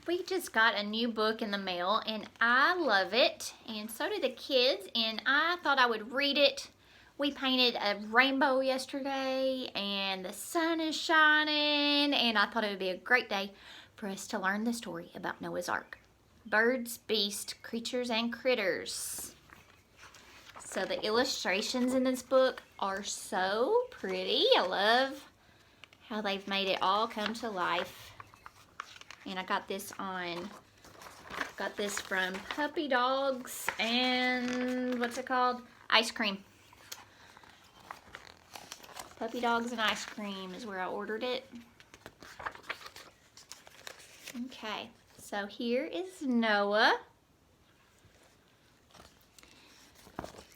We just got a new book in the mail and I love it, and so do the kids, and I thought I would read it. We painted a rainbow yesterday and the sun is shining, and I thought it would be a great day for us to learn the story about Noah's Ark. Birds, beasts, creatures, and critters. So the illustrations in this book are so pretty. I love how they've made it all come to life. And I got this from Puppy Dogs and what's it called? Ice Cream. Puppy Dogs and Ice Cream is where I ordered it. Okay, so here is Noah.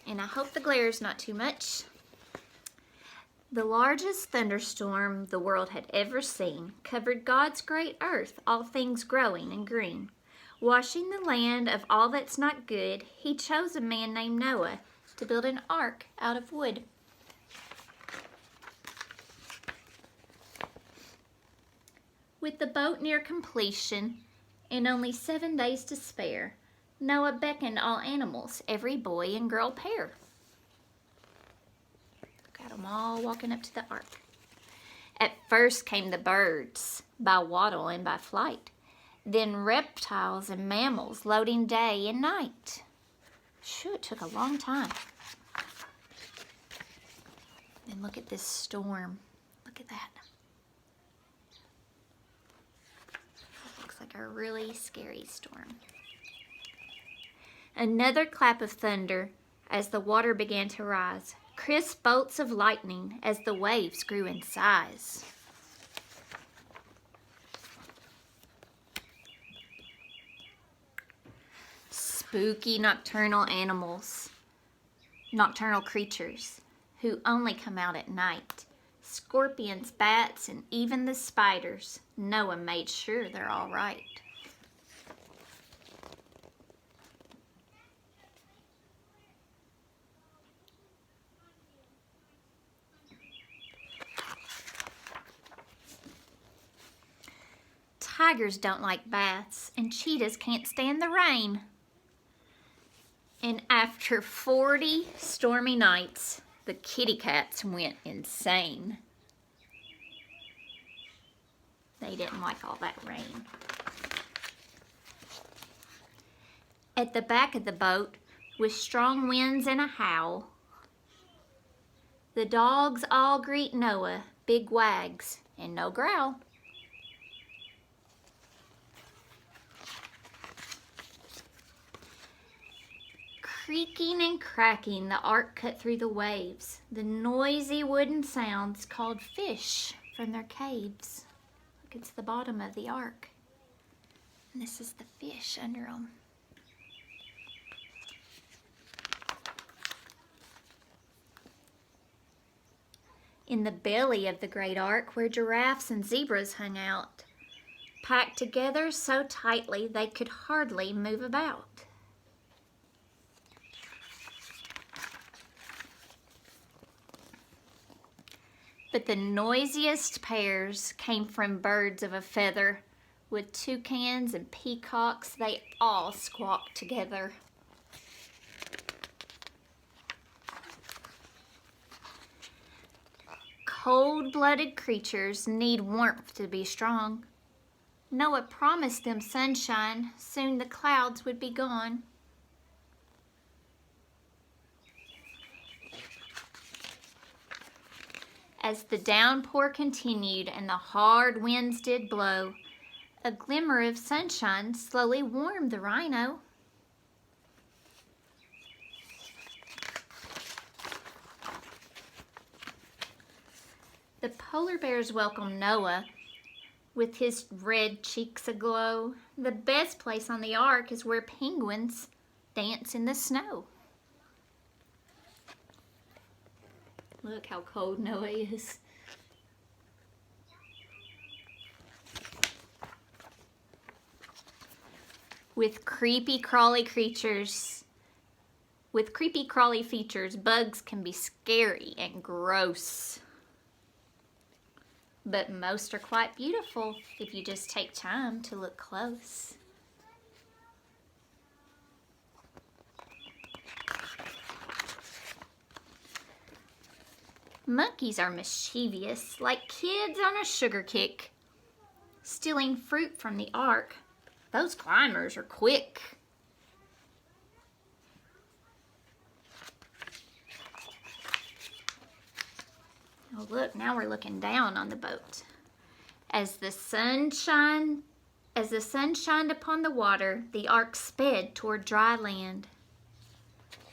And I hope the glare is not too much. The largest thunderstorm the world had ever seen covered God's great earth, all things growing and green. Washing the land of all that's not good, he chose a man named Noah to build an ark out of wood. With the boat near completion and only 7 days to spare, Noah beckoned all animals, every boy and girl pair. Got them all walking up to the ark. At first came the birds, by waddle and by flight. Then reptiles and mammals, loading day and night. Sure, it took a long time. And look at this storm. Look at that. Looks like a really scary storm. Another clap of thunder as the water began to rise. Crisp bolts of lightning as the waves grew in size. Spooky nocturnal creatures who only come out at night. Scorpions, bats, and even the spiders. Noah made sure they're all right. Tigers don't like baths, and cheetahs can't stand the rain. And after 40 stormy nights, the kitty cats went insane. They didn't like all that rain. At the back of the boat, with strong winds and a howl, the dogs all greet Noah, big wags and no growl. Creaking and cracking, the ark cut through the waves. The noisy wooden sounds called fish from their caves. Look, it's the bottom of the ark. And this is the fish under them. In the belly of the great ark, where giraffes and zebras hung out, packed together so tightly they could hardly move about. But the noisiest pairs came from birds of a feather. With toucans and peacocks, they all squawked together. Cold-blooded creatures need warmth to be strong. Noah promised them sunshine. Soon the clouds would be gone. As the downpour continued and the hard winds did blow, a glimmer of sunshine slowly warmed the rhino. The polar bears welcomed Noah with his red cheeks aglow. The best place on the ark is where penguins dance in the snow. Look how cold Noah is. With creepy crawly features, bugs can be scary and gross. but most are quite beautiful if you just take time to look close. Monkeys are mischievous, like kids on a sugar kick, stealing fruit from the ark. Those climbers are quick. Oh look, now we're looking down on the boat. As the sun shined upon the water, the ark sped toward dry land.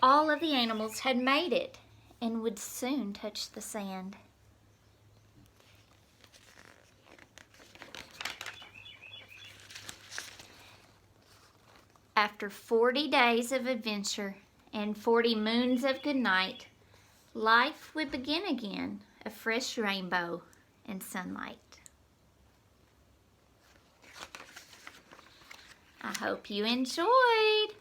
All of the animals had made it and would soon touch the sand. After 40 days of adventure and 40 moons of good night, life would begin again, a fresh rainbow and sunlight. I hope you enjoyed.